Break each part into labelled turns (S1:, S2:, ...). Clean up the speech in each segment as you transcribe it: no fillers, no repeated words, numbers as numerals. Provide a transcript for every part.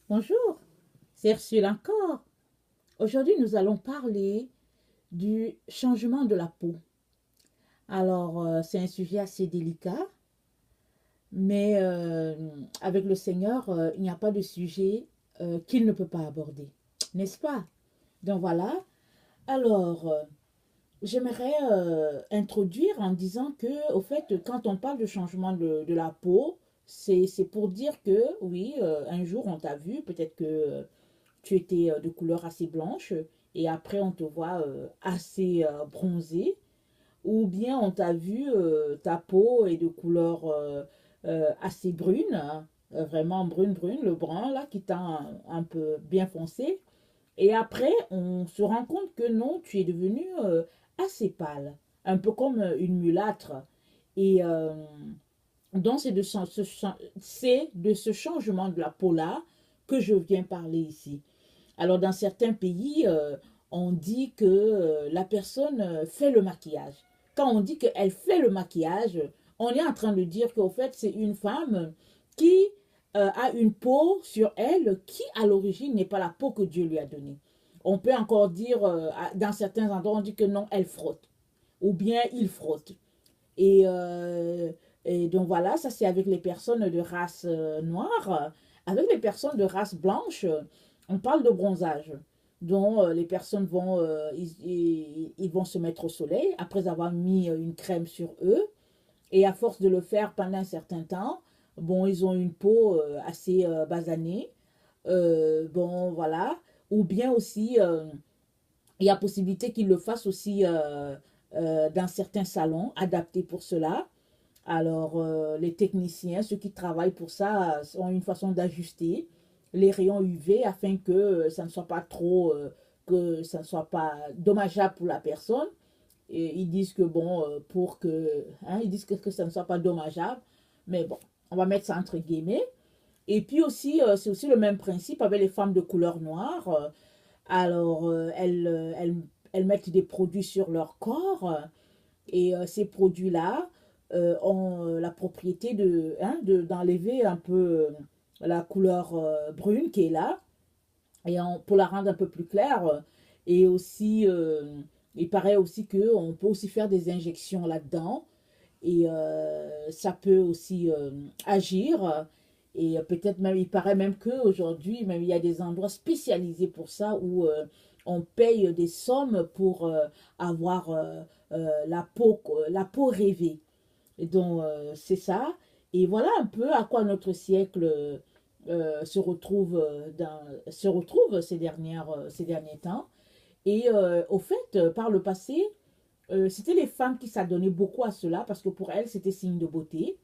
S1: Bonjour, c'est Ursule encore. Aujourd'hui, nous allons parler du changement de la peau. Alors, c'est un sujet assez délicat, mais avec le Seigneur, il n'y a pas de sujet qu'il ne peut pas aborder, n'est-ce pas? Donc voilà. Alors, j'aimerais introduire en disant que, au fait, quand on parle de changement de la peau, c'est pour dire que, oui, un jour on t'a vu, peut-être que tu étais de couleur assez blanche et après on te voit assez bronzé, ou bien on t'a vu, ta peau est de couleur assez brune, hein, vraiment brune brune, le brun là qui t'a un peu bien foncé, et après on se rend compte que non, tu es devenu assez pâle, un peu comme une mulâtre. Et donc c'est de ce changement de la peau là que je viens parler ici. Alors, dans certains pays, on dit que la personne fait le maquillage. Quand on dit qu'elle fait le maquillage, on est en train de dire qu'au fait, c'est une femme qui a une peau sur elle qui, à l'origine, n'est pas la peau que Dieu lui a donnée. On peut encore dire, dans certains endroits, on dit que non, elle frotte. Ou bien il frotte. Et, donc voilà, ça c'est avec les personnes de race noire. Avec les personnes de race blanche, on parle de bronzage. Donc les personnes vont, ils vont se mettre au soleil après avoir mis une crème sur eux. Et à force de le faire pendant un certain temps, bon, ils ont une peau assez basanée. Bon, voilà. Ou bien aussi, il y a possibilité qu'ils le fassent aussi dans certains salons adaptés pour cela. Alors, les techniciens, ceux qui travaillent pour ça, ont une façon d'ajuster les rayons UV afin que ça ne soit pas trop, que ça ne soit pas dommageable pour la personne. Et ils disent que bon, pour que, hein, ils disent que ça ne soit pas dommageable, mais bon, on va mettre ça entre guillemets. Et puis aussi, c'est aussi le même principe avec les femmes de couleur noire. Alors, elles mettent des produits sur leur corps et ces produits-là ont la propriété d'enlever un peu la couleur brune qui est là, et pour la rendre un peu plus claire. Et aussi, il paraît aussi qu'on peut aussi faire des injections là-dedans. Et ça peut aussi agir. Et peut-être même, il paraît même qu'aujourd'hui, même il y a des endroits spécialisés pour ça où on paye des sommes pour avoir la peau rêvée. Et donc, c'est ça. Et voilà un peu à quoi notre siècle se retrouve ces derniers temps. Et au fait, par le passé, c'était les femmes qui s'adonnaient beaucoup à cela parce que pour elles, c'était signe de beauté.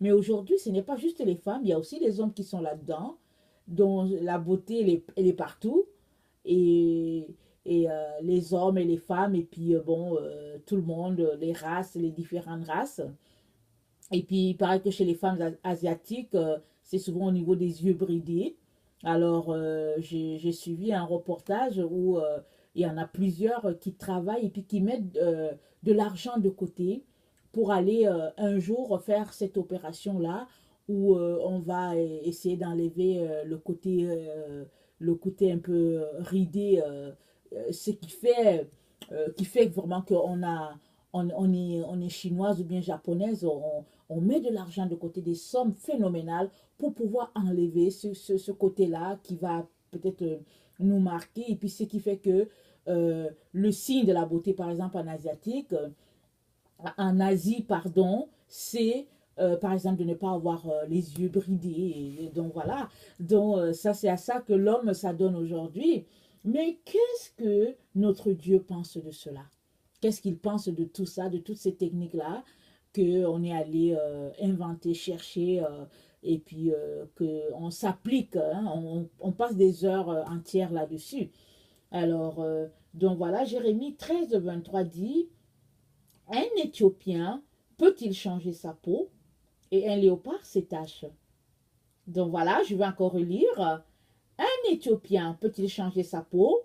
S1: Mais aujourd'hui, ce n'est pas juste les femmes, il y a aussi les hommes qui sont là-dedans, dont la beauté, elle est partout. Et, les hommes et les femmes, et puis bon, tout le monde, les races, les différentes races. Et puis, il paraît que chez les femmes asiatiques, c'est souvent au niveau des yeux bridés. Alors, j'ai suivi un reportage où il y en a plusieurs qui travaillent et puis qui mettent de l'argent de côté pour aller un jour faire cette opération-là où on va essayer d'enlever le côté un peu ridé, ce qui fait vraiment qu'on a, on est chinoise ou bien japonaise, on met de l'argent de côté, des sommes phénoménales pour pouvoir enlever ce côté-là qui va peut-être nous marquer. Et puis ce qui fait que le signe de la beauté, par exemple en Asie, pardon, c'est par exemple de ne pas avoir les yeux bridés. Et donc voilà, donc ça c'est à ça que l'homme s'adonne aujourd'hui. Mais qu'est-ce que notre Dieu pense de cela? Qu'est-ce qu'il pense de tout ça, de toutes ces techniques-là qu'on est allé inventer, chercher, et puis qu'on s'applique, hein, on passe des heures entières là-dessus. Alors, donc voilà, Jérémie 13, 23 dit, un Éthiopien peut-il changer sa peau et un léopard ses taches? Donc voilà, je vais encore relire. Un Éthiopien peut-il changer sa peau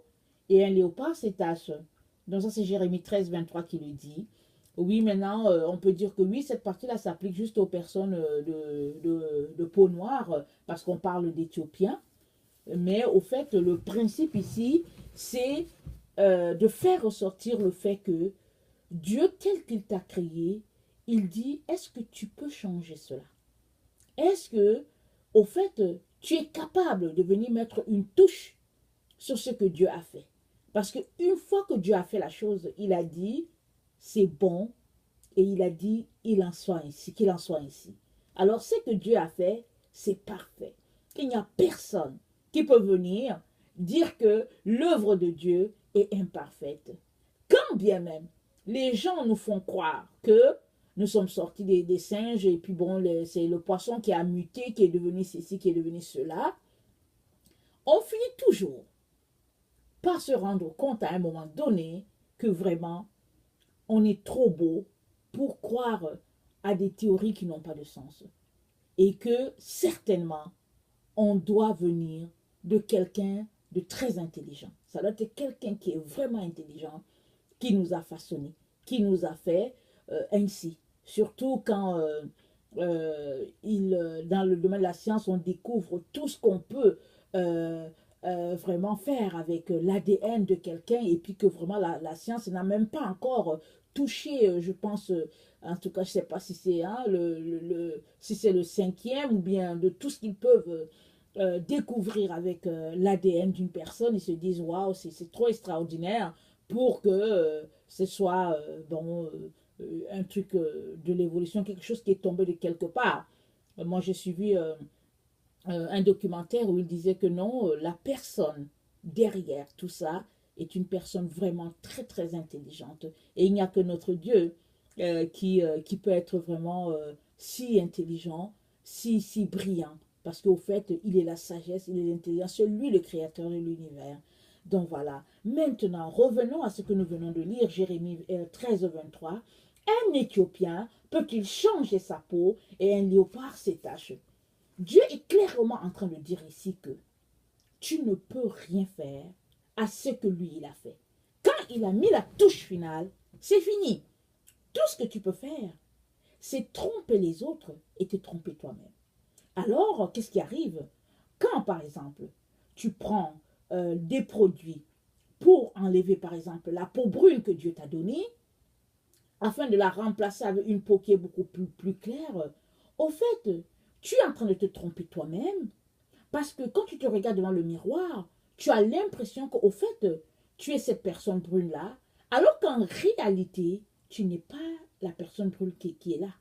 S1: et un léopard ses taches? Donc ça, c'est Jérémie 13, 23 qui le dit. Oui, maintenant, on peut dire que oui, cette partie-là s'applique juste aux personnes de peau noire, parce qu'on parle d'Éthiopiens. Mais au fait, le principe ici, c'est de faire ressortir le fait que Dieu, tel qu'il t'a créé, il dit, est-ce que tu peux changer cela? Est-ce que, au fait, tu es capable de venir mettre une touche sur ce que Dieu a fait? Parce qu'une fois que Dieu a fait la chose, il a dit, c'est bon, et il a dit, il en soit ainsi, qu'il en soit ainsi. Alors, ce que Dieu a fait, c'est parfait. Il n'y a personne qui peut venir dire que l'œuvre de Dieu est imparfaite. Quand bien même les gens nous font croire que nous sommes sortis des singes et puis bon, c'est le poisson qui a muté, qui est devenu ceci, qui est devenu cela, on finit toujours par se rendre compte à un moment donné que vraiment, on est trop beau pour croire à des théories qui n'ont pas de sens. Et que certainement, on doit venir de quelqu'un de très intelligent. Ça doit être quelqu'un qui est vraiment intelligent, qui nous a façonné, qui nous a fait ainsi. Surtout quand dans le domaine de la science, on découvre tout ce qu'on peut vraiment faire avec l'ADN de quelqu'un et puis que vraiment la science n'a même pas encore touché, je pense, en tout cas, je ne sais pas si c'est hein, si c'est le cinquième ou bien de tout ce qu'ils peuvent découvrir avec l'ADN d'une personne. Ils se disent, waouh, c'est trop extraordinaire pour que ce soit bon, un truc de l'évolution, quelque chose qui est tombé de quelque part. Moi, j'ai suivi un documentaire où il disait que non, la personne derrière tout ça est une personne vraiment très, très intelligente. Et il n'y a que notre Dieu qui peut être vraiment si intelligent, si brillant. Parce qu'au fait, il est la sagesse, il est l'intelligence, c'est lui le créateur de l'univers. Donc voilà. Maintenant, revenons à ce que nous venons de lire, Jérémie 13, 23. Un Éthiopien peut-il changer sa peau et un léopard ses taches? Dieu est clairement en train de dire ici que tu ne peux rien faire à ce que lui il a fait. Quand il a mis la touche finale, c'est fini. Tout ce que tu peux faire, c'est tromper les autres et te tromper toi-même. Alors, qu'est-ce qui arrive? Quand, par exemple, tu prends des produits pour enlever, par exemple, la peau brune que Dieu t'a donnée, afin de la remplacer avec une peau qui est beaucoup plus claire, au fait, tu es en train de te tromper toi-même. Parce que quand tu te regardes devant le miroir, tu as l'impression qu'au fait, tu es cette personne brune-là, alors qu'en réalité, tu n'es pas la personne brune qui est là.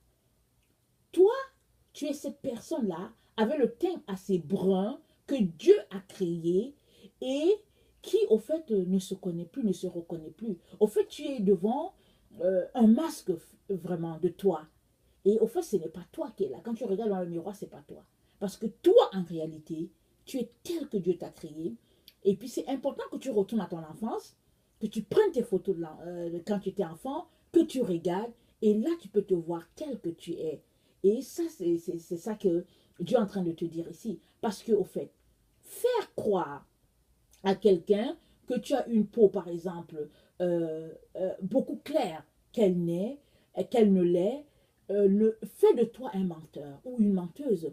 S1: Toi, tu es cette personne-là avec le teint assez brun que Dieu a créé et qui, au fait, ne se connaît plus, ne se reconnaît plus. Au fait, tu es devant un masque vraiment de toi. Et au fait, ce n'est pas toi qui es là. Quand tu regardes dans le miroir, ce n'est pas toi. Parce que toi, en réalité, tu es tel que Dieu t'a créé. Et puis, c'est important que tu retournes à ton enfance, que tu prennes tes photos de quand tu étais enfant, que tu regardes. Et là, tu peux te voir tel que tu es. Et ça, c'est ça que Dieu est en train de te dire ici. Parce que, au fait, faire croire à quelqu'un que tu as une peau, par exemple, beaucoup claire, qu'elle ne l'est, le fait de toi un menteur ou une menteuse.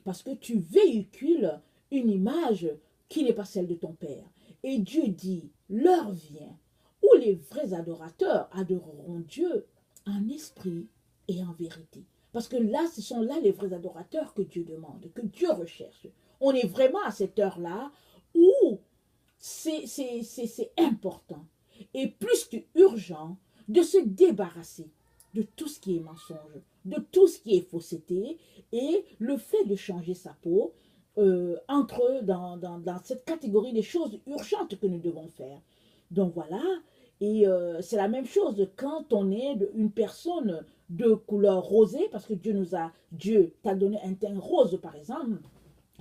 S1: Parce que tu véhicules une image qui n'est pas celle de ton Père. Et Dieu dit, l'heure vient où les vrais adorateurs adoreront Dieu en esprit et en vérité. Parce que là, ce sont là les vrais adorateurs que Dieu demande, que Dieu recherche. On est vraiment à cette heure-là où c'est important et plus que urgent de se débarrasser de tout ce qui est mensonge, de tout ce qui est fausseté et le fait de changer sa peau entre dans cette catégorie des choses urgentes que nous devons faire. Donc voilà, et c'est la même chose quand on est une personne de couleur rosée, parce que Dieu t'a donné un teint rose par exemple.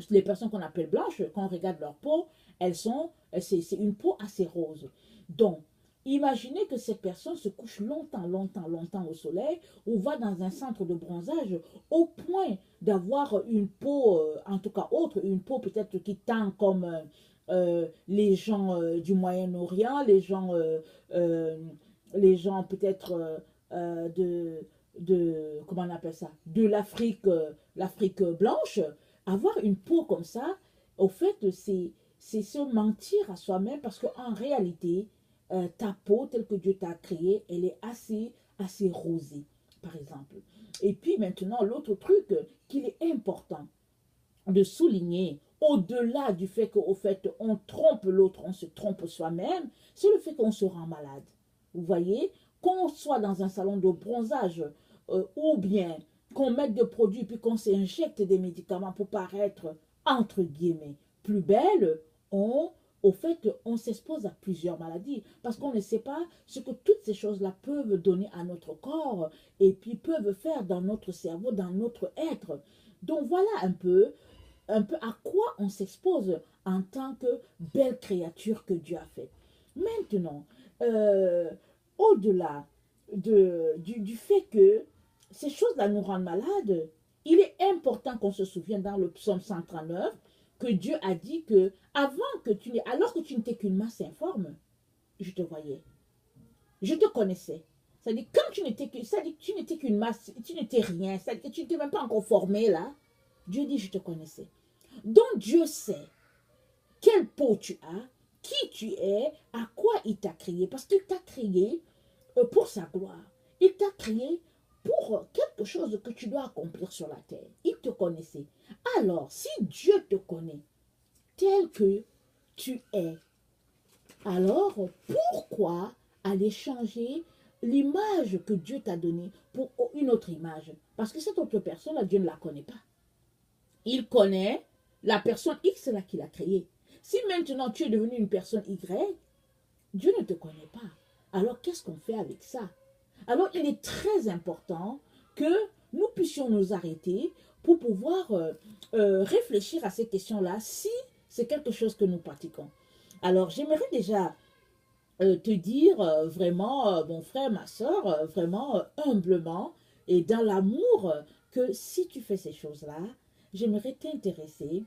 S1: Les personnes qu'on appelle blanches, quand on regarde leur peau, c'est une peau assez rose. Donc, imaginez que cette personne se couche longtemps, longtemps, longtemps au soleil ou va dans un centre de bronzage au point d'avoir une peau, en tout cas autre, une peau peut-être qui tend comme les gens du Moyen-Orient, les gens peut-être comment on appelle ça, de l'Afrique blanche, avoir une peau comme ça, Au fait, c'est se mentir à soi-même parce qu'en réalité, ta peau telle que Dieu t'a créée, elle est assez rosée, par exemple. Et puis maintenant, l'autre truc qu'il est important de souligner, au-delà du fait qu'au fait, on trompe l'autre, on se trompe soi-même, c'est le fait qu'on se rend malade. Vous voyez, qu'on soit dans un salon de bronzage ou bien qu'on mette des produits puis qu'on s'injecte des médicaments pour paraître, entre guillemets, plus belle, on, au fait, on s'expose à plusieurs maladies parce qu'on ne sait pas ce que toutes ces choses-là peuvent donner à notre corps et puis peuvent faire dans notre cerveau, dans notre être. Donc voilà un peu à quoi on s'expose en tant que belle créature que Dieu a faite. Maintenant, euh, au-delà du fait que ces choses-là nous rendent malades, il est important qu'on se souvienne dans le psaume 139 que Dieu a dit que alors que tu n'étais qu'une masse informe, je te voyais, je te connaissais. C'est-à-dire, comme tu n'étais qu'une masse, tu n'étais rien, c'est-à-dire que tu n'étais même pas encore formé là, Dieu dit, je te connaissais. Donc Dieu sait quelle peau tu as, qui tu es, à quoi il t'a créé. Parce qu'il t'a créé pour sa gloire. Il t'a créé pour quelque chose que tu dois accomplir sur la terre. Il te connaissait. Alors, si Dieu te connaît tel que tu es, alors pourquoi aller changer l'image que Dieu t'a donnée pour une autre image? Parce que cette autre personne, Dieu ne la connaît pas. Il connaît la personne X là qu'il a créée. Si maintenant tu es devenu une personne Y, Dieu ne te connaît pas. Alors qu'est-ce qu'on fait avec ça? Alors il est très important que nous puissions nous arrêter pour pouvoir réfléchir à ces questions-là si c'est quelque chose que nous pratiquons. Alors j'aimerais déjà te dire vraiment, mon frère, ma soeur, vraiment humblement et dans l'amour que si tu fais ces choses-là, j'aimerais t'intéresser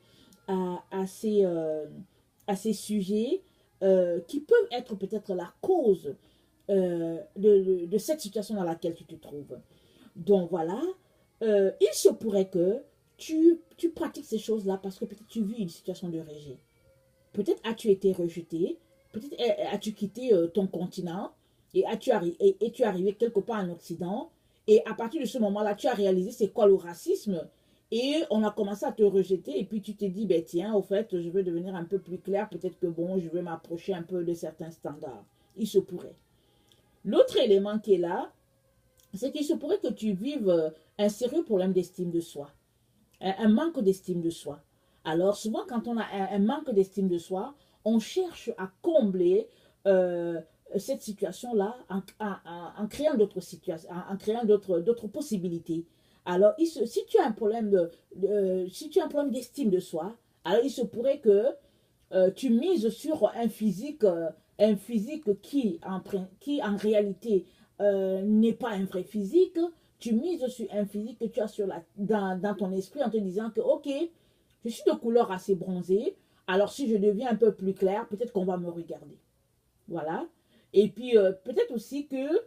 S1: à ces sujets qui peuvent être peut-être la cause de cette situation dans laquelle tu te trouves. Donc voilà, il se pourrait que tu pratiques ces choses-là parce que peut-être tu vis une situation de rejet. Peut-être as-tu été rejeté, peut-être as-tu quitté ton continent et tu es arrivé quelque part en Occident. Et à partir de ce moment-là, tu as réalisé c'est quoi le racisme. Et on a commencé à te rejeter. Et puis tu t'es dit, ben tiens, au fait, je veux devenir un peu plus clair. Peut-être que bon, je veux m'approcher un peu de certains standards. Il se pourrait. L'autre élément qui est là, c'est qu'il se pourrait que tu vives un sérieux problème d'estime de soi, un manque d'estime de soi. Alors souvent quand on a un manque d'estime de soi, on cherche à combler cette situation-là en créant d'autres situations, en créant d'autres possibilités. Alors si tu as un problème si tu as un problème d'estime de soi, alors il se pourrait que tu mises sur un physique qui en réalité n'est pas un vrai physique. Tu mises sur un physique que tu as dans ton esprit en te disant que, ok, je suis de couleur assez bronzée, alors si je deviens un peu plus clair, peut-être qu'on va me regarder. Voilà. Et puis, peut-être aussi que,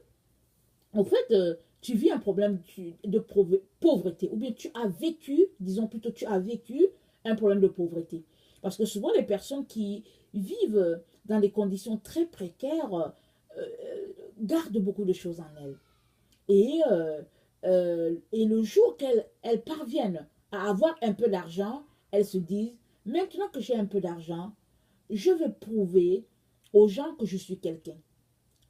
S1: en fait, tu vis un problème de pauvreté, ou bien tu as vécu, disons plutôt, tu as vécu un problème de pauvreté. Parce que souvent, les personnes qui vivent dans des conditions très précaires gardent beaucoup de choses en elles. Et le jour qu'elles parviennent à avoir un peu d'argent, elles se disent, maintenant que j'ai un peu d'argent, je vais prouver aux gens que je suis quelqu'un.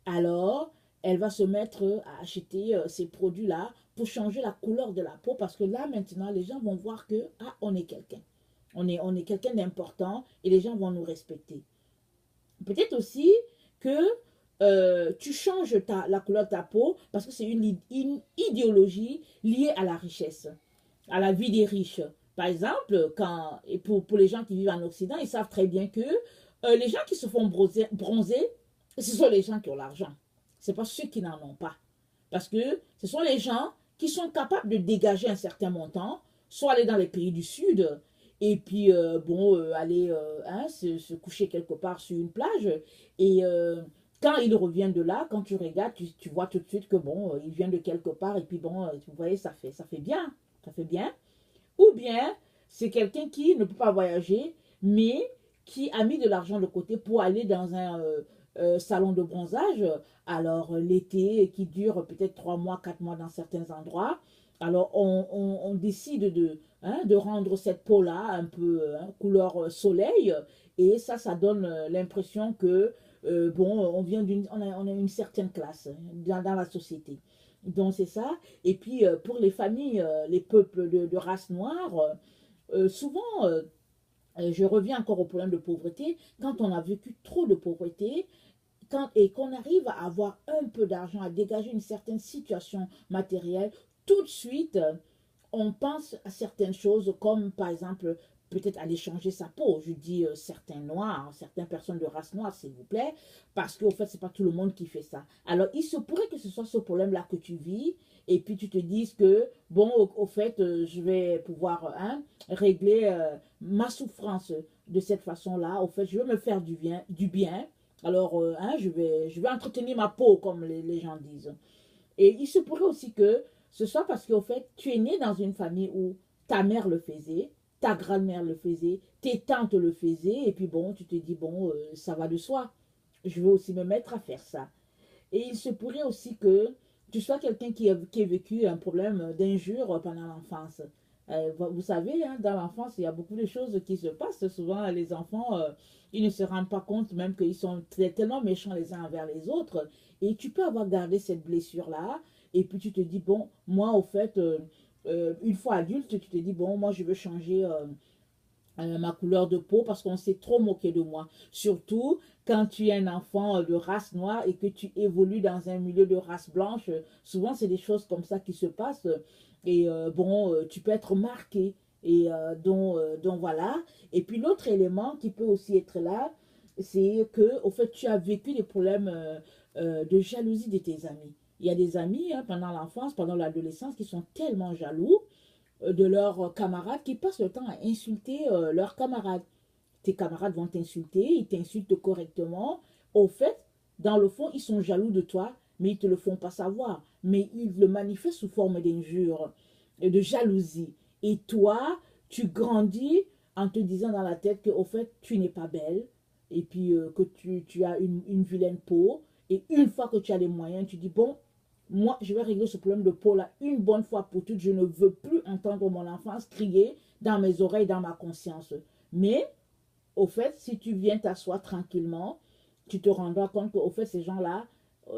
S1: Alors, elle va se mettre à acheter ces produits-là pour changer la couleur de la peau parce que là, maintenant, les gens vont voir que, ah, on est quelqu'un. On est quelqu'un d'important et les gens vont nous respecter. Peut-être aussi que tu changes la couleur de ta peau parce que c'est une idéologie liée à la richesse, à la vie des riches. Par exemple, et pour les gens qui vivent en Occident, ils savent très bien que les gens qui se font bronzer, ce sont les gens qui ont l'argent. Ce n'est pas ceux qui n'en ont pas. Parce que ce sont les gens qui sont capables de dégager un certain montant, soit aller dans les pays du Sud, et puis aller se coucher quelque part sur une plage. Et quand ils reviennent de là, quand tu regardes, tu vois tout de suite que bon, ils viennent de quelque part, et puis bon, vous voyez, ça fait bien. Ça fait bien. Ou bien, c'est quelqu'un qui ne peut pas voyager, mais qui a mis de l'argent de côté pour aller dans un salon de bronzage, alors l'été, qui dure peut-être 3 mois, 4 mois dans certains endroits. Alors on décide de rendre cette peau-là un peu couleur soleil, et ça donne l'impression que, bon, on a une certaine classe dans la société. Donc c'est ça. Et puis pour les familles, les peuples de race noire, souvent, je reviens encore au problème de pauvreté. Quand on a vécu trop de pauvreté, et qu'on arrive à avoir un peu d'argent, à dégager une certaine situation matérielle, tout de suite, on pense à certaines choses comme par exemple peut-être aller changer sa peau. Je dis certains noirs, certaines personnes de race noire, s'il vous plaît, parce qu'au fait, c'est pas tout le monde qui fait ça. Alors, il se pourrait que ce soit ce problème-là que tu vis, et puis tu te dises que, bon, au fait, je vais pouvoir régler ma souffrance de cette façon-là. Au fait, je vais me faire du bien. Alors, je vais entretenir ma peau, comme les gens disent. Et il se pourrait aussi que ce soit parce qu'au fait, tu es né dans une famille où ta mère le faisait, ta grand-mère le faisait, tes tantes le faisaient, et puis bon, tu te dis, bon, ça va de soi. Je vais aussi me mettre à faire ça. Et il se pourrait aussi que tu sois quelqu'un qui a vécu un problème d'injure pendant l'enfance. Vous savez, hein, dans l'enfance, il y a beaucoup de choses qui se passent. Souvent, les enfants, ils ne se rendent pas compte même qu'ils sont tellement méchants les uns envers les autres. Et tu peux avoir gardé cette blessure-là. Et puis tu te dis, bon, moi, au fait, une fois adulte, tu te dis, bon, moi, je veux changer ma couleur de peau parce qu'on s'est trop moqué de moi. Surtout quand tu es un enfant de race noire et que tu évolues dans un milieu de race blanche. Souvent, c'est des choses comme ça qui se passent. Et bon, tu peux être marqué. Et donc voilà. Et puis l'autre élément qui peut aussi être là, c'est que au fait, tu as vécu des problèmes de jalousie de tes amis. Il y a des amis pendant l'enfance, pendant l'adolescence, qui sont tellement jaloux de leurs camarades qui passent le temps à insulter leurs camarades. Tes camarades vont t'insulter, ils t'insultent correctement. Au fait, dans le fond, ils sont jaloux de toi, mais ils ne te le font pas savoir. Mais ils le manifestent sous forme d'injure et de jalousie. Et toi, tu grandis en te disant dans la tête que, au fait, tu n'es pas belle, et puis que tu as une vilaine peau. Et une fois que tu as les moyens, tu dis, bon, moi, je vais régler ce problème de peau-là une bonne fois pour toutes. Je ne veux plus entendre mon enfance crier dans mes oreilles, dans ma conscience. Mais, au fait, si tu viens t'asseoir tranquillement, tu te rendras compte qu'au fait, ces gens-là,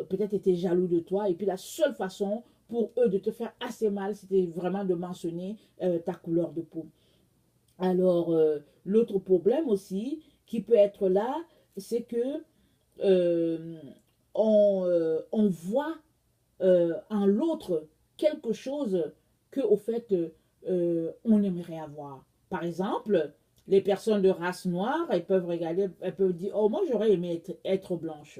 S1: peut-être étaient jaloux de toi. Et puis, la seule façon pour eux de te faire assez mal, c'était vraiment de mentionner ta couleur de peau. Alors, l'autre problème aussi qui peut être là, c'est que euh, on voit en l'autre quelque chose que au fait on aimerait avoir. Par exemple, les personnes de race noire, elles peuvent regarder, elles peuvent dire, oh, moi j'aurais aimé être blanche.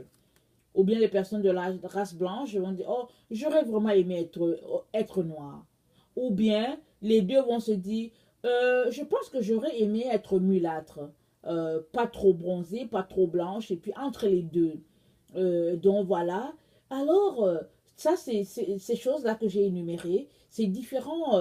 S1: Ou bien les personnes de la race blanche vont dire, oh, j'aurais vraiment aimé être noire. Ou bien les deux vont se dire, je pense que j'aurais aimé être mulâtre. Pas trop bronzée, pas trop blanche, et puis entre les deux. Donc voilà. Alors, ça, c'est ces choses-là que j'ai énumérées, ces différents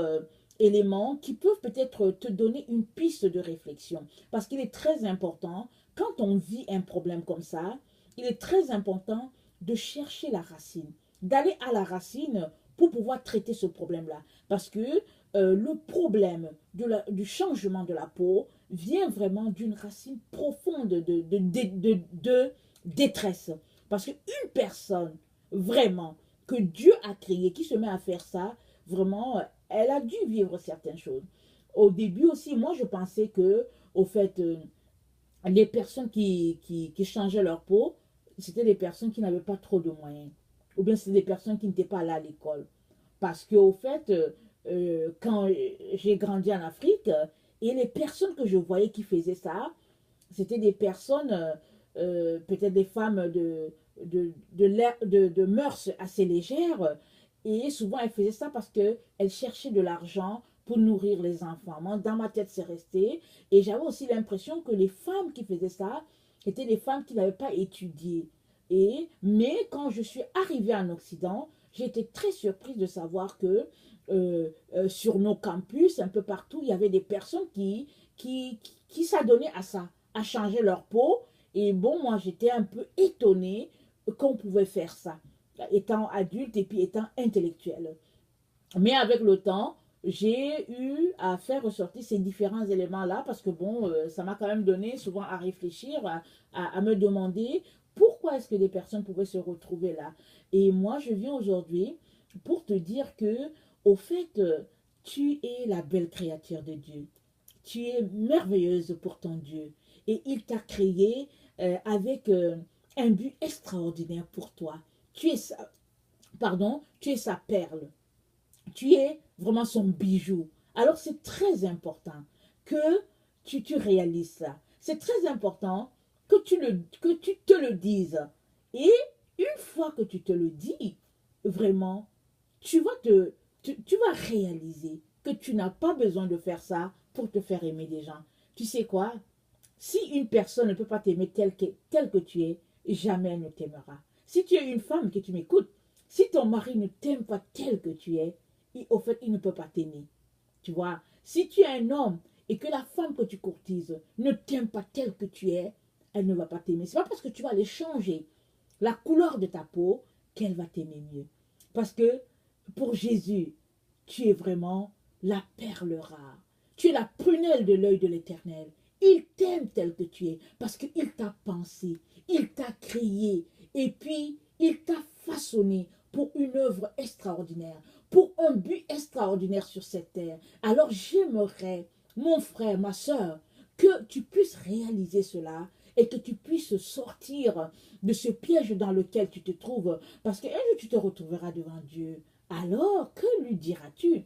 S1: éléments qui peuvent peut-être te donner une piste de réflexion. Parce qu'il est très important, quand on vit un problème comme ça, il est très important de chercher la racine, d'aller à la racine pour pouvoir traiter ce problème-là. Parce que le problème du changement de la peau vient vraiment d'une racine profonde de détresse. Parce qu'une personne, vraiment, que Dieu a créée, qui se met à faire ça, vraiment, elle a dû vivre certaines choses. Au début aussi, moi, je pensais que, au fait, les personnes qui changeaient leur peau, c'était des personnes qui n'avaient pas trop de moyens. Ou bien c'était des personnes qui n'étaient pas là à l'école. Parce qu'au fait, quand j'ai grandi en Afrique, et les personnes que je voyais qui faisaient ça, c'était des personnes, peut-être des femmes de mœurs assez légères. Et souvent, elles faisaient ça parce qu'elles cherchaient de l'argent pour nourrir les enfants. Moi, dans ma tête, c'est resté. Et j'avais aussi l'impression que les femmes qui faisaient ça étaient des femmes qui n'avaient pas étudié. Mais quand je suis arrivée en Occident, j'ai été très surprise de savoir que sur nos campus, un peu partout, il y avait des personnes qui qui s'adonnaient à ça, à changer leur peau. Et bon, moi, j'étais un peu étonnée qu'on pouvait faire ça, étant adulte et puis étant intellectuelle. Mais avec le temps, j'ai eu à faire ressortir ces différents éléments-là parce que bon, ça m'a quand même donné souvent à réfléchir, à me demander pourquoi est-ce que des personnes pouvaient se retrouver là. Et moi, je viens aujourd'hui pour te dire que, au fait, tu es la belle créature de Dieu. Tu es merveilleuse pour ton Dieu. Et il t'a créé avec un but extraordinaire pour toi. Tu es sa perle. Tu es vraiment son bijou. Alors c'est très important que tu réalises ça. C'est très important que tu te le dises. Et une fois que tu te le dis, vraiment, tu vas réaliser que tu n'as pas besoin de faire ça pour te faire aimer des gens. Tu sais quoi? Si une personne ne peut pas t'aimer tel que tu es, jamais elle ne t'aimera. Si tu es une femme que tu m'écoutes, si ton mari ne t'aime pas tel que tu es, au fait, il ne peut pas t'aimer. Tu vois, si tu es un homme et que la femme que tu courtises ne t'aime pas tel que tu es, elle ne va pas t'aimer. C'est pas parce que tu vas aller changer la couleur de ta peau qu'elle va t'aimer mieux. Parce que pour Jésus, tu es vraiment la perle rare. Tu es la prunelle de l'œil de l'Éternel. Il t'aime tel que tu es parce qu'il t'a pensé, il t'a créé et puis il t'a façonné pour une œuvre extraordinaire, pour un but extraordinaire sur cette terre. Alors j'aimerais, mon frère, ma soeur, que tu puisses réaliser cela et que tu puisses sortir de ce piège dans lequel tu te trouves. Parce qu'un jour tu te retrouveras devant Dieu. Alors, que lui diras-tu?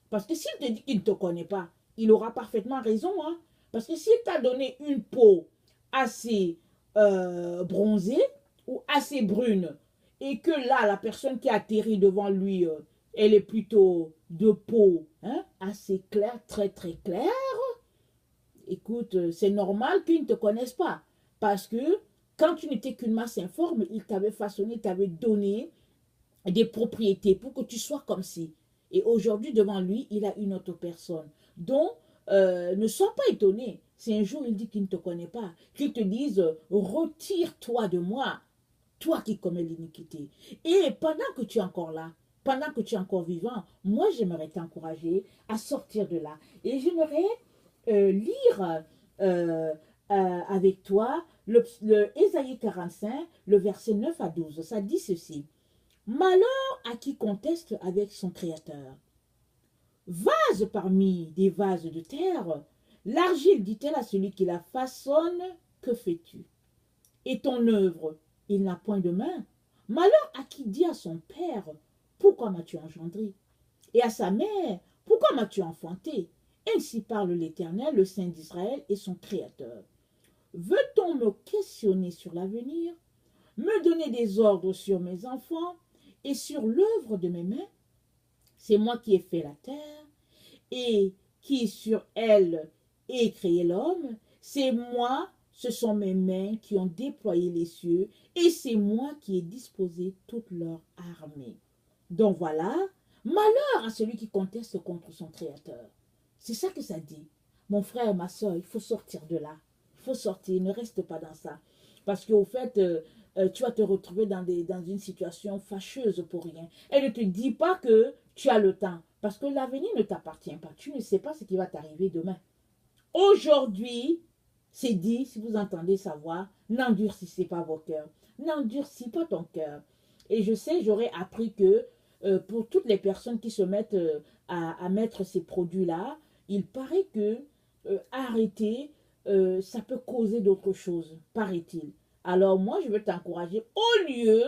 S1: Parce que s'il te dit qu'il ne te connaît pas, il aura parfaitement raison. Hein? Parce que s'il t'a donné une peau assez bronzée ou assez brune, et que là, la personne qui atterrit devant lui, elle est plutôt de peau hein, assez claire, très très claire, écoute, c'est normal qu'ils ne te connaissent pas. Parce que quand tu n'étais qu'une masse informe, il t'avait façonné, il t'avait donné des propriétés pour que tu sois comme si. Et aujourd'hui, devant lui, il a une autre personne. Donc, ne sois pas étonné. Si un jour il dit qu'il ne te connaît pas, qu'il te dise, retire-toi de moi, toi qui commets l'iniquité. Et pendant que tu es encore là, pendant que tu es encore vivant, moi j'aimerais t'encourager à sortir de là. Et j'aimerais lire avec toi le Ésaïe 45, le verset 9 à 12. Ça dit ceci. Malheur à qui conteste avec son Créateur. Vase parmi des vases de terre, l'argile dit-elle à celui qui la façonne, que fais-tu? Et ton œuvre, il n'a point de main. Malheur à qui dit à son père, pourquoi m'as-tu engendré? Et à sa mère, pourquoi m'as-tu enfanté? Ainsi parle l'Éternel, le Saint d'Israël et son Créateur. Veut-on me questionner sur l'avenir, me donner des ordres sur mes enfants et sur l'œuvre de mes mains? C'est moi qui ai fait la terre et qui sur elle ai créé l'homme. C'est moi, ce sont mes mains qui ont déployé les cieux et c'est moi qui ai disposé toute leur armée. Donc voilà, malheur à celui qui conteste contre son Créateur. C'est ça que ça dit. Mon frère, ma soeur, il faut sortir de là. Il faut sortir, ne reste pas dans ça. Parce qu'au fait, tu vas te retrouver dans une situation fâcheuse pour rien. Et ne te dis pas que tu as le temps. Parce que l'avenir ne t'appartient pas. Tu ne sais pas ce qui va t'arriver demain. Aujourd'hui, c'est dit, si vous entendez sa voix, n'endurcissez pas vos cœurs. N'endurcis pas ton cœur. Et je sais, j'aurais appris que pour toutes les personnes qui se mettent à mettre ces produits-là, il paraît que arrêter, ça peut causer d'autres choses, paraît-il. Alors moi, je veux t'encourager, au lieu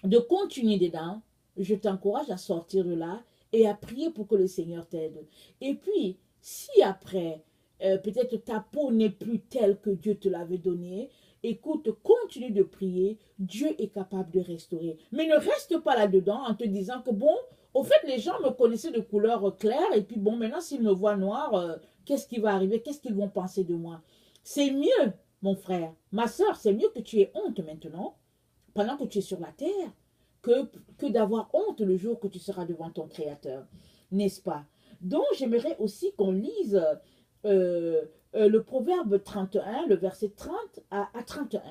S1: de continuer dedans, je t'encourage à sortir de là et à prier pour que le Seigneur t'aide. Et puis, si après, peut-être ta peau n'est plus telle que Dieu te l'avait donnée, écoute, continue de prier, Dieu est capable de restaurer. Mais ne reste pas là-dedans en te disant que bon, au fait, les gens me connaissaient de couleur claire, et puis bon, maintenant, s'ils me voient noir, qu'est-ce qui va arriver? Qu'est-ce qu'ils vont penser de moi? C'est mieux, mon frère, ma soeur, c'est mieux que tu aies honte maintenant, pendant que tu es sur la terre, que d'avoir honte le jour que tu seras devant ton Créateur. N'est-ce pas? Donc, j'aimerais aussi qu'on lise le proverbe 31, le verset 30 à 31.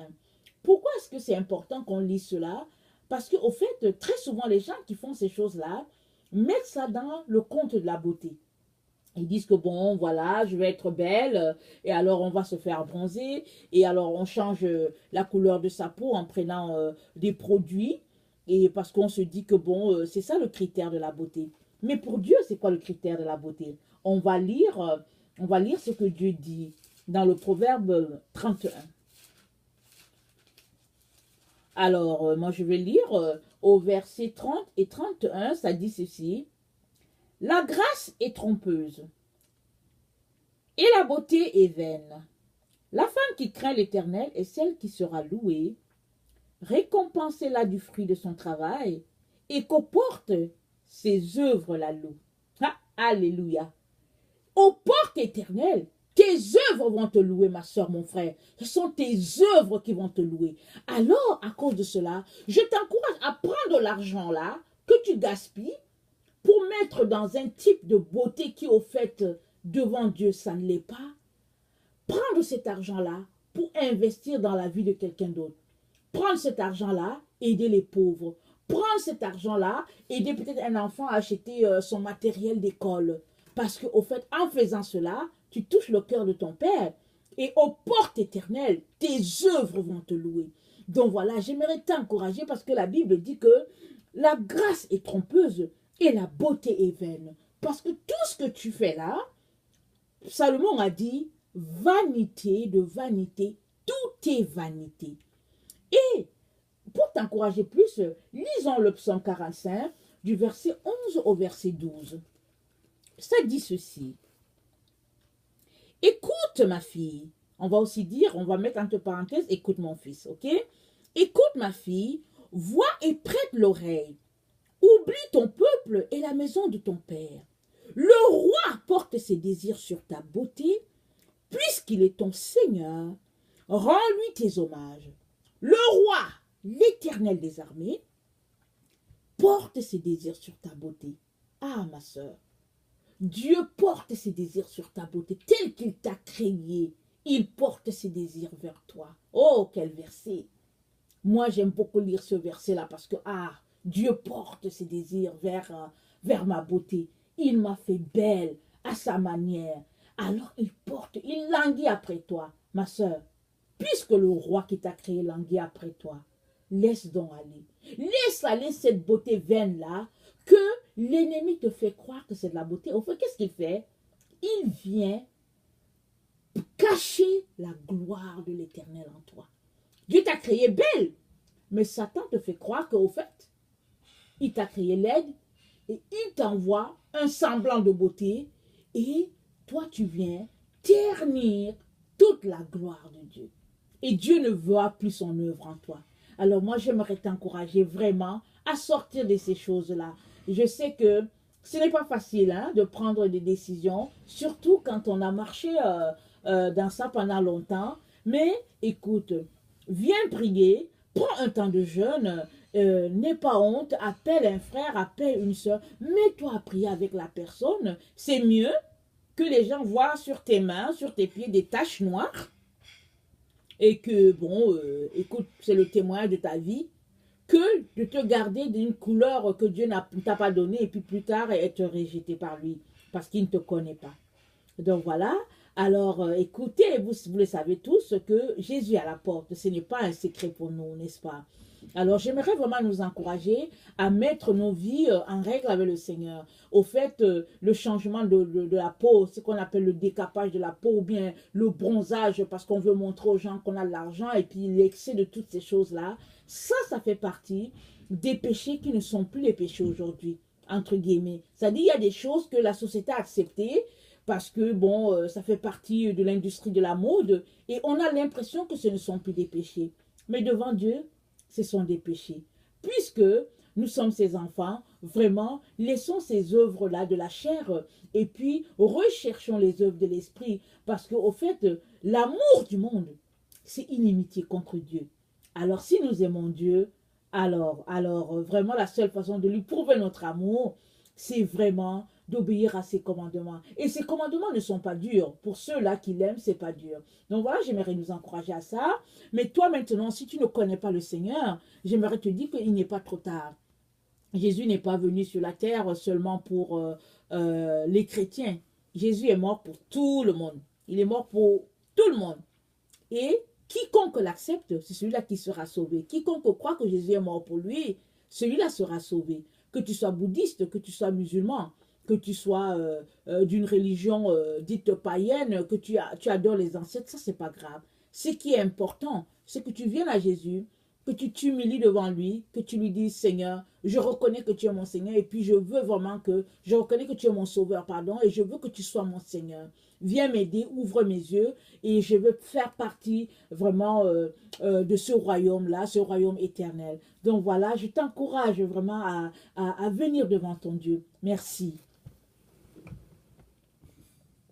S1: Pourquoi est-ce que c'est important qu'on lise cela? Parce qu'au fait, très souvent, les gens qui font ces choses-là mettent ça dans le compte de la beauté. Ils disent que bon, voilà, je vais être belle, et alors on va se faire bronzer, et alors on change la couleur de sa peau en prenant des produits, et parce qu'on se dit que bon, c'est ça le critère de la beauté. Mais pour Dieu, c'est quoi le critère de la beauté? On va lire ce que Dieu dit dans le Proverbe 31. Alors, moi je vais lire au verset 30 et 31, ça dit ceci. La grâce est trompeuse et la beauté est vaine. La femme qui craint l'Éternel est celle qui sera louée. Récompensez-la du fruit de son travail et qu'au porte ses œuvres la louent. Ah, alléluia. Aux portes éternelles, tes œuvres vont te louer, ma soeur, mon frère. Ce sont tes œuvres qui vont te louer. Alors, à cause de cela, je t'encourage à prendre l'argent là que tu gaspilles pour mettre dans un type de beauté qui, au fait, devant Dieu, ça ne l'est pas. Prendre cet argent-là pour investir dans la vie de quelqu'un d'autre. Prendre cet argent-là, aider les pauvres. Prendre cet argent-là, aider peut-être un enfant à acheter son matériel d'école. Parce qu'au fait, en faisant cela, tu touches le cœur de ton Père. Et aux portes éternelles, tes œuvres vont te louer. Donc voilà, j'aimerais t'encourager parce que la Bible dit que la grâce est trompeuse et la beauté est vaine. Parce que tout ce que tu fais là, Salomon a dit, vanité de vanité, tout est vanité. Et pour t'encourager plus, lisons le psaume 45 du verset 11 au verset 12. Ça dit ceci. Écoute ma fille. On va aussi dire, on va mettre entre parenthèses, écoute mon fils, ok? Écoute ma fille, vois et prête l'oreille. Oublie ton peuple et la maison de ton père. Le roi porte ses désirs sur ta beauté, puisqu'il est ton Seigneur. Rends-lui tes hommages. Le roi, l'Éternel des armées, porte ses désirs sur ta beauté. Ah, ma soeur, Dieu porte ses désirs sur ta beauté, tel qu'il t'a créé. Il porte ses désirs vers toi. Oh, quel verset! Moi, j'aime beaucoup lire ce verset-là parce que, Dieu porte ses désirs vers ma beauté. Il m'a fait belle à sa manière. Alors, il languit après toi, ma soeur. Puisque le roi qui t'a créé languit après toi, laisse donc aller. Laisse aller cette beauté vaine-là que l'ennemi te fait croire que c'est de la beauté. Au fait, qu'est-ce qu'il fait? Il vient cacher la gloire de l'Éternel en toi. Dieu t'a créé belle, mais Satan te fait croire qu'au fait, il t'a créé laide et il t'envoie un semblant de beauté et toi tu viens ternir toute la gloire de Dieu. Et Dieu ne voit plus son œuvre en toi. Alors moi, j'aimerais t'encourager vraiment à sortir de ces choses-là. Je sais que ce n'est pas facile de prendre des décisions, surtout quand on a marché dans ça pendant longtemps. Mais écoute, viens prier, prends un temps de jeûne, n'aie pas honte, appelle un frère, appelle une soeur, mets-toi à prier avec la personne. C'est mieux que les gens voient sur tes mains, sur tes pieds des taches noires et que, bon, écoute, c'est le témoin de ta vie, que de te garder d'une couleur que Dieu ne t'a pas donnée et puis plus tard être rejeté par lui parce qu'il ne te connaît pas. Donc voilà, alors écoutez, vous le savez tous que Jésus est à la porte, ce n'est pas un secret pour nous, n'est-ce pas? Alors j'aimerais vraiment nous encourager à mettre nos vies en règle avec le Seigneur. Au fait, le changement de la peau, ce qu'on appelle le décapage de la peau ou bien le bronzage parce qu'on veut montrer aux gens qu'on a de l'argent et puis l'excès de toutes ces choses-là, ça fait partie des péchés qui ne sont plus les péchés aujourd'hui, entre guillemets. C'est-à-dire il y a des choses que la société a acceptées parce que, bon, ça fait partie de l'industrie de la mode et on a l'impression que ce ne sont plus des péchés. Mais devant Dieu, ce sont des péchés. Puisque nous sommes ses enfants, vraiment, laissons ces œuvres-là de la chair et puis recherchons les œuvres de l'esprit. Parce qu'au fait, l'amour du monde, c'est inimitié contre Dieu. Alors, si nous aimons Dieu, alors vraiment, la seule façon de lui prouver notre amour, c'est vraiment d'obéir à ses commandements. Et ses commandements ne sont pas durs. Pour ceux-là qui l'aiment, c'est pas dur. Donc voilà, j'aimerais nous encourager à ça. Mais toi maintenant, si tu ne connais pas le Seigneur, j'aimerais te dire qu'il n'est pas trop tard. Jésus n'est pas venu sur la terre seulement pour les chrétiens. Jésus est mort pour tout le monde. Il est mort pour tout le monde. Et quiconque l'accepte, c'est celui-là qui sera sauvé. Quiconque croit que Jésus est mort pour lui, celui-là sera sauvé. Que tu sois bouddhiste, que tu sois musulman, que tu sois d'une religion dite païenne, que tu adores les ancêtres, ça c'est pas grave. Ce qui est important, c'est que tu viennes à Jésus, que tu t'humilies devant lui, que tu lui dises Seigneur, je reconnais que tu es mon Seigneur et puis je veux vraiment que, je reconnais que tu es mon Sauveur, pardon, et je veux que tu sois mon Seigneur. Viens m'aider, ouvre mes yeux et je veux faire partie vraiment de ce royaume-là, ce royaume éternel. Donc voilà, je t'encourage vraiment à venir devant ton Dieu. Merci.